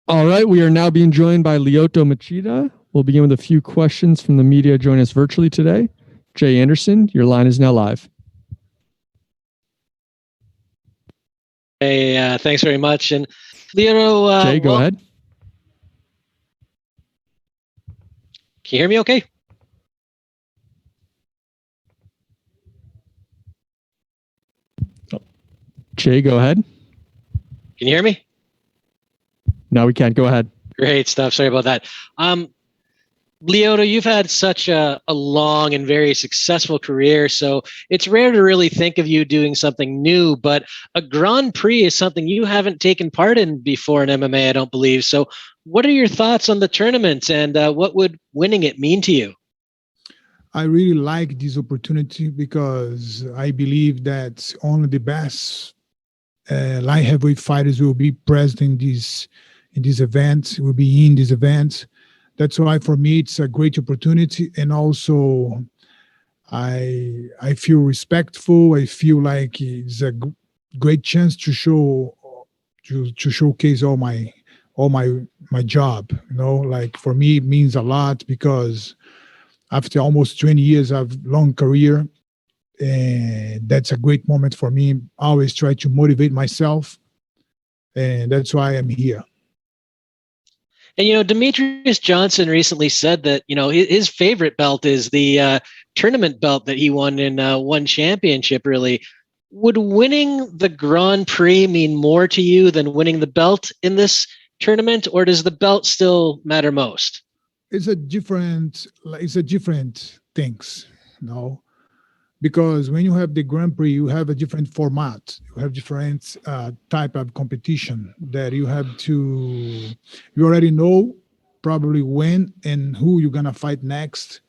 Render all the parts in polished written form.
All right, we are now being joined by Lyoto Machida. We'll begin with a few questions from the media joining us virtually today. Jay Anderson, your line is now live. Hey, thanks very much. And Lyoto, Jay, go ahead. Can you hear me okay? Jay, go ahead. Can you hear me? No, we can't. Go ahead. Great stuff. Sorry about that. Lyoto, you've had such a long and very successful career, so it's rare to really think of you doing something new, but a Grand Prix is something you haven't taken part in before in MMA, I don't believe. So what are your thoughts on the tournament, and what would winning it mean to you? I really like this opportunity because I believe that only the best light heavyweight fighters will be present in this event, will be in this event. That's why for me it's a great opportunity, and also I feel respectful. I feel like it's a great chance to showcase all my job. You know, like for me it means a lot because after almost 20 years of long career, and that's a great moment for me. I always try to motivate myself, and that's why I'm here. And Demetrius Johnson recently said that his favorite belt is the tournament belt that he won in one championship. Really, would winning the Grand Prix mean more to you than winning the belt in this tournament, or does the belt still matter most? It's a different things, you know, because when you have the Grand Prix, you have a different format. You have different type of competition that you already know probably when and who you're gonna fight next,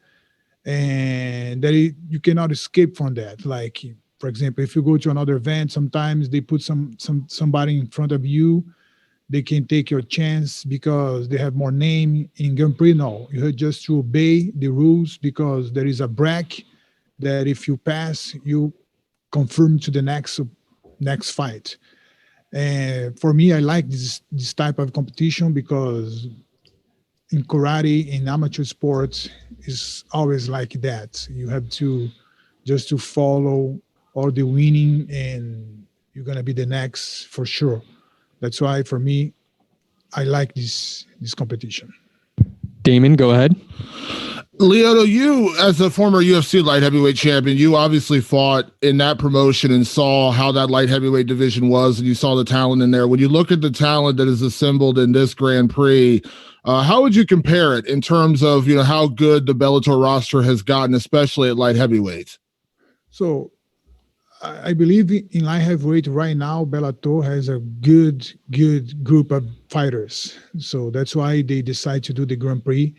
and you cannot escape from that. Like for example, if you go to another event, sometimes they put somebody in front of you. They can take your chance because they have more name. In Grand Prix, no, you have just to obey the rules because there is a bracket that if you pass, you confirm to the next fight. And for me, I like this type of competition because in karate, in amateur sports, is always like that. You have to just to follow all the winning, and you're gonna be the next for sure. That's why for me, I like this competition. Damon, go ahead. Lyoto, you as a former UFC light heavyweight champion, you obviously fought in that promotion and saw how that light heavyweight division was, and you saw the talent in there. When you look at the talent that is assembled in this Grand Prix, how would you compare it in terms of how good the Bellator roster has gotten, especially at light heavyweight? So I believe in light heavyweight right now, Bellator has a good group of fighters. So that's why they decide to do the Grand Prix.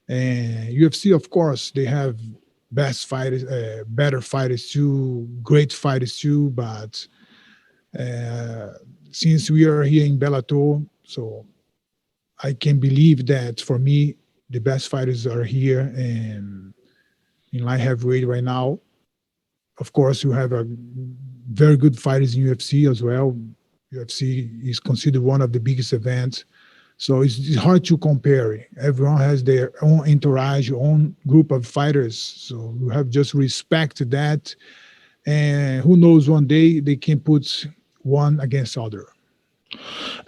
And UFC, of course, they have best fighters, better fighters too, great fighters too. But uh, since we are here in Bellator, so I can believe that for me, the best fighters are here and in light heavyweight right now. Of course, you have a very good fighters in UFC as well. UFC is considered one of the biggest events. So it's hard to compare. Everyone has their own entourage, own group of fighters. So you have just respect to that. And who knows, one day they can put one against other.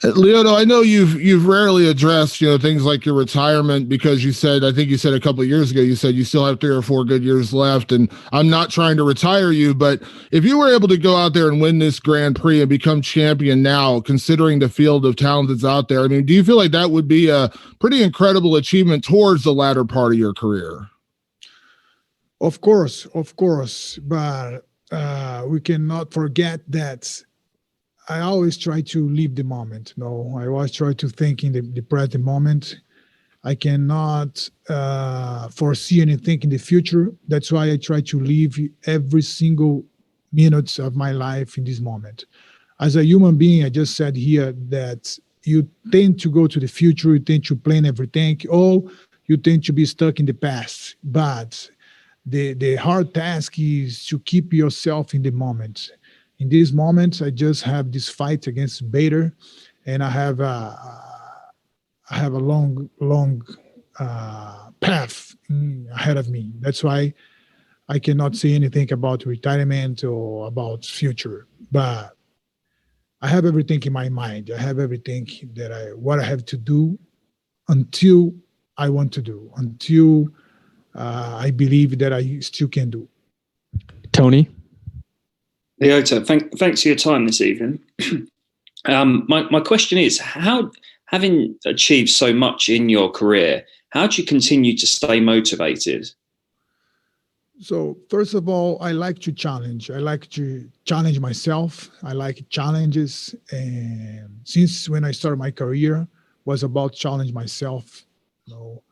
Lyoto, I know you've rarely addressed things like your retirement because I think you said a couple of years ago, you said you still have 3 or 4 good years left, and I'm not trying to retire you, but if you were able to go out there and win this Grand Prix and become champion now, considering the field of talent that's out there, I mean, do you feel like that would be a pretty incredible achievement towards the latter part of your career? Of course, but we cannot forget that I always try to live the moment. No, I always try to think in the present moment. I cannot foresee anything in the future. That's why I try to live every single minute of my life in this moment. As a human being, I just said here that you tend to go to the future, you tend to plan everything, or you tend to be stuck in the past. But the hard task is to keep yourself in the moment. In this moment, I just have this fight against Bader, and I have have a long path ahead of me. That's why I cannot say anything about retirement or about future. But I have everything in my mind. I have everything what I have to do until I want to do, until I believe that I still can do. Tony? Lyoto, thanks for your time this evening. My question is, how, having achieved so much in your career, how do you continue to stay motivated? So first of all, I like to challenge. I like to challenge myself. I like challenges. And since when I started my career, was about challenge myself. You know,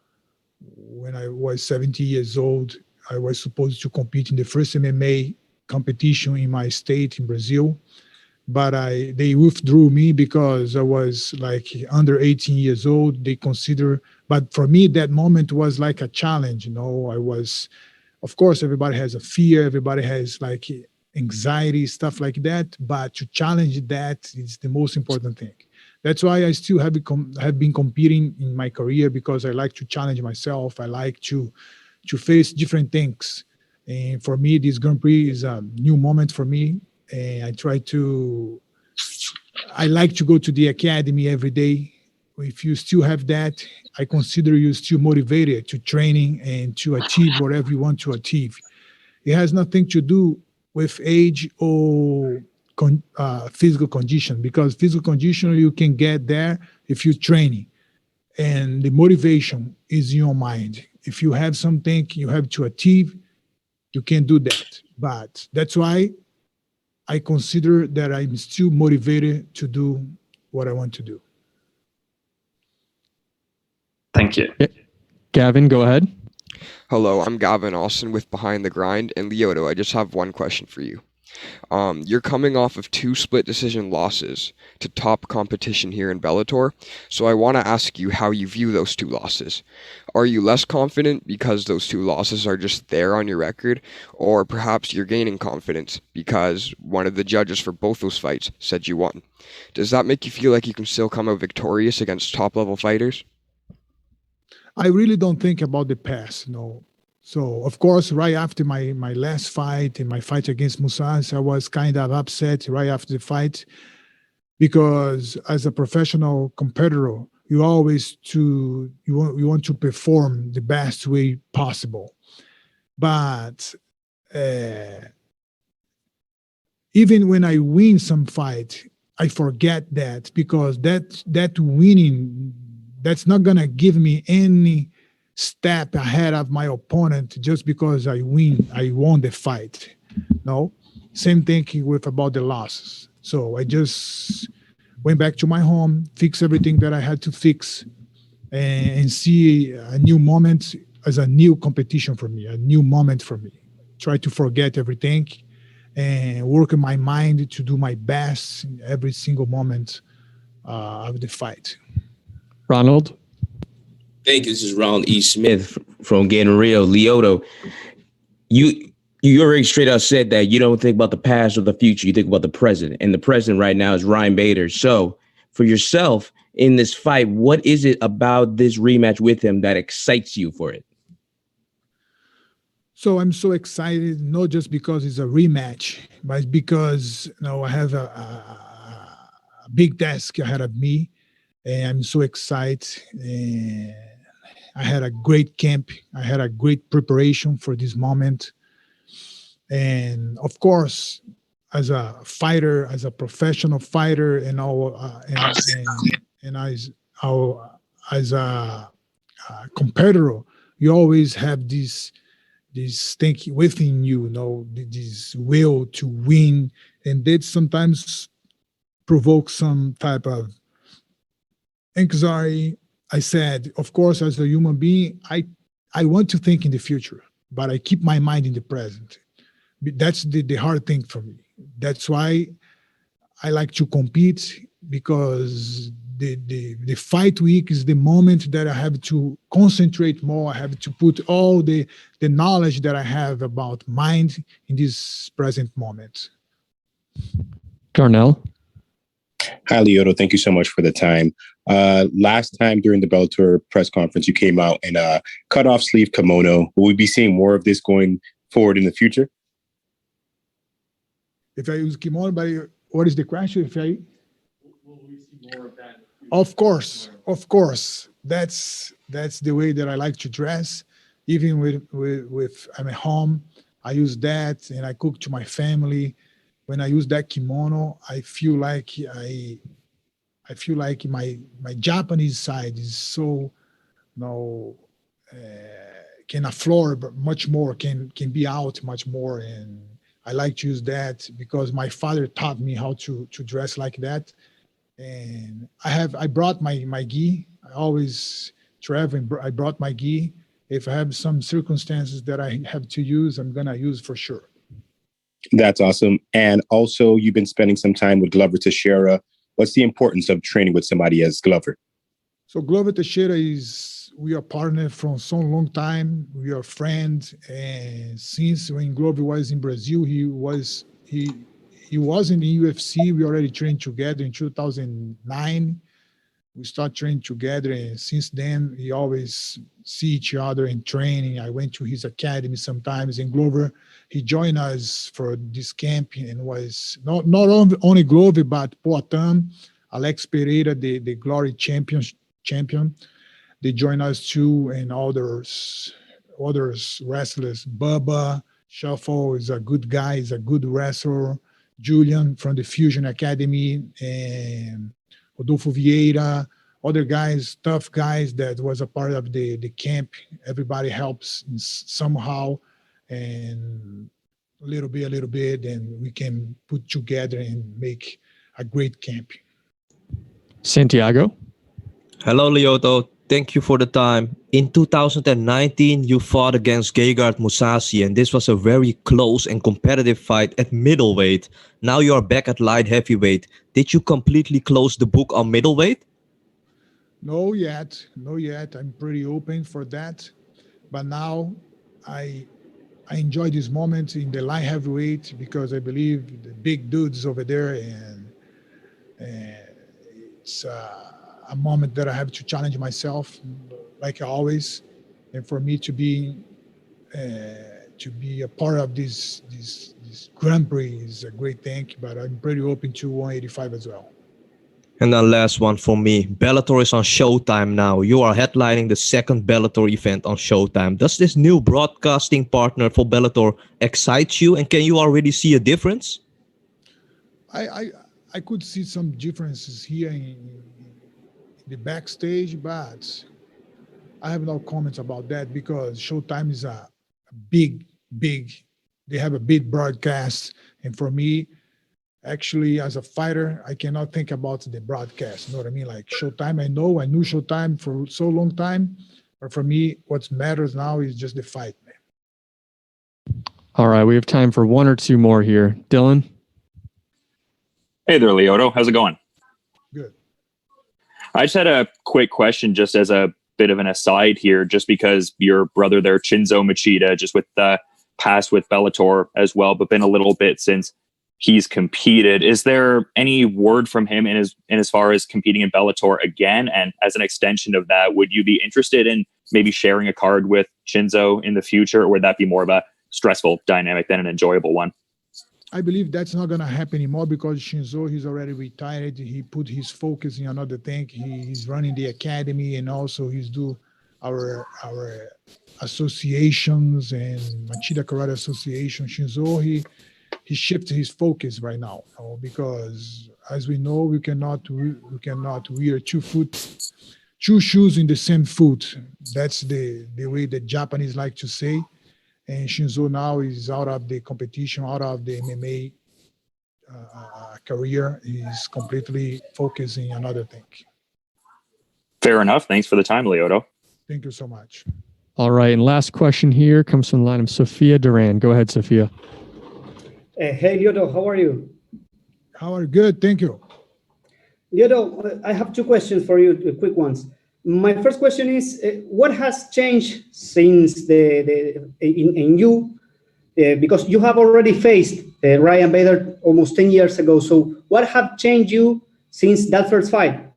when I was 70 years old, I was supposed to compete in the first MMA competition in my state in Brazil. But they withdrew me because I was like under 18 years old. They consider, but for me, that moment was like a challenge. You know, I was, of course, everybody has a fear. Everybody has like anxiety, stuff like that. But to challenge that is the most important thing. That's why I still have been competing in my career, because I like to challenge myself. I like to face different things. And for me, this Grand Prix is a new moment for me. And I like to go to the academy every day. If you still have that, I consider you still motivated to training and to achieve whatever you want to achieve. It has nothing to do with age or physical condition, because physical condition you can get there if you're training, and the motivation is in your mind. If you have something you have to achieve, you can do that. But that's why I consider that I'm still motivated to do what I want to do. Thank you. Gavin, go ahead. Hello, I'm Gavin Austin with Behind the Grind, and Lyoto, I just have one question for you. You're coming off of 2 split decision losses to top competition here in Bellator, so I want to ask you how you view those 2 losses. Are you less confident because those 2 losses are just there on your record, or perhaps you're gaining confidence because one of the judges for both those fights said you won? Does that make you feel like you can still come out victorious against top-level fighters? I really don't think about the past, no. So, of course, right after my last fight and my fight against Musas, I was kind of upset right after the fight, because as a professional competitor, you always you want to perform the best way possible. But even when I win some fight, I forget that, because that winning, that's not gonna give me any step ahead of my opponent just because I won the fight. No, same thing with about the losses. So I just went back to my home, fix everything that I had to fix, and see a new moment as a new competition for me, a new moment for me. Try to forget everything and work in my mind to do my best in every single moment of the fight. Ronald? Thank you. This is Ronald E. Smith from Getting Real. Lyoto, you already straight out said that you don't think about the past or the future. You think about the present. And the present right now is Ryan Bader. So for yourself in this fight, what is it about this rematch with him that excites you for it? So I'm so excited, not just because it's a rematch, but because I have a big task ahead of me, and I'm so excited. And I had a great camp. I had a great preparation for this moment. And of course, as a fighter, as a professional fighter, and as a competitor, you always have this thing within you, this will to win, and that sometimes provokes some type of anxiety. I said, of course, as a human being, I want to think in the future, but I keep my mind in the present. That's the hard thing for me. That's why I like to compete, because the fight week is the moment that I have to concentrate more. I have to put all the knowledge that I have about mind in this present moment. Darnell? Hi, Lyoto. Thank you so much for the time. Last time during the Bellator press conference, you came out in a cut-off sleeve kimono. Will we be seeing more of this going forward in the future? If I use kimono, but what is the question? If I will we see more of that? Of course. That's the way that I like to dress. Even with I'm at home, I use that, and I cook to my family. When I use that kimono, I feel like my Japanese side is so, can afford much more, can be out much more, and I like to use that because my father taught me how to dress like that. And I brought my gi. I always travel. I brought my gi. If I have some circumstances that I have to use, I'm gonna use for sure. That's awesome. And also, you've been spending some time with Glover Teixeira. What's the importance of training with somebody as Glover? So Glover Teixeira we are partners from so long time. We are friends, and since when Glover was in Brazil, he was in the UFC. We already trained together in 2009. We start training together, and since then we always see each other in training. I went to his academy sometimes, and Glover, he joined us for this camp, and was not only Glover but Poatan, Alex Pereira, the Glory champion. They join us too, and others wrestlers. Bubba Shuffle is a good guy, is a good wrestler. Julian from the Fusion Academy, and Rodolfo Vieira, other guys, tough guys that was a part of the camp. Everybody helps somehow, and a little bit, and we can put together and make a great camp. Santiago? Hello, Lyoto. Thank you for the time. In 2019, you fought against Gegard Mousasi, and this was a very close and competitive fight at middleweight. Now you are back at light heavyweight. Did you completely close the book on middleweight? No yet. I'm pretty open for that. But now I enjoy this moment in the light heavyweight because I believe the big dudes over there, and it's a moment that I have to challenge myself, like always, and for me to be a part of this Grand Prix is a great thing. But I'm pretty open to 185 as well. And then last one for me. Bellator is on Showtime now. You are headlining the second Bellator event on Showtime. Does this new broadcasting partner for Bellator excite you? And can you already see a difference? I could see some differences here in the backstage, but I have no comments about that because Showtime is a big, they have a big broadcast. And for me, actually, as a fighter, I cannot think about the broadcast. You know what I mean? Like Showtime, I knew Showtime for so long time. But for me, what matters now is just the fight, man. All right, we have time for one or two more here. Dylan? Hey there, Lyoto. How's it going? Good. I just had a quick question just as a bit of an aside here, just because your brother there, Shinzo Machida, just with the past with Bellator as well, but been a little bit since he's competed. Is there any word from him in as far as competing in Bellator again? And as an extension of that, would you be interested in maybe sharing a card with Shinzo in the future, or would that be more of a stressful dynamic than an enjoyable one? I believe that's not going to happen anymore because Shinzo, he's already retired. He put his focus in another thing. He's running the academy, and also he's do our associations and Machida Karate Association. Shinzo, he shifted his focus right now, because as we know, we cannot wear two shoes in the same foot. That's the way the Japanese like to say. And Shinzo now is out of the competition, out of the MMA career. He's completely focusing on another thing. Fair enough. Thanks for the time, Lyoto. Thank you so much. All right, and last question here comes from the line of Sophia Duran. Go ahead, Sophia. Hey, Lyoto, how are you? How are you? Good, thank you. Lyoto, I have two questions for you, quick ones. My first question is, what has changed since in you? Because you have already faced Ryan Bader almost 10 years ago. So what have changed you since that first fight?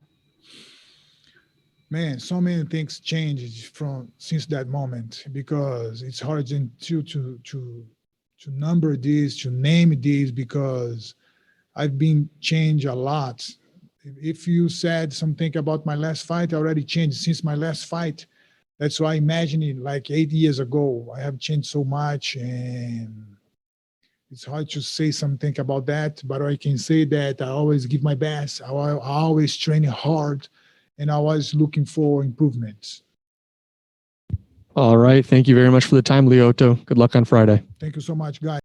Man, so many things changed since that moment, because it's hard to number this, to name this, because I've been changed a lot. If you said something about my last fight, I already changed since my last fight. That's why I imagine it like 8 years ago. I have changed so much, and it's hard to say something about that, but I can say that I always give my best. I always train hard, and I was looking for improvements. All right. Thank you very much for the time, Lyoto. Good luck on Friday. Thank you so much, guys.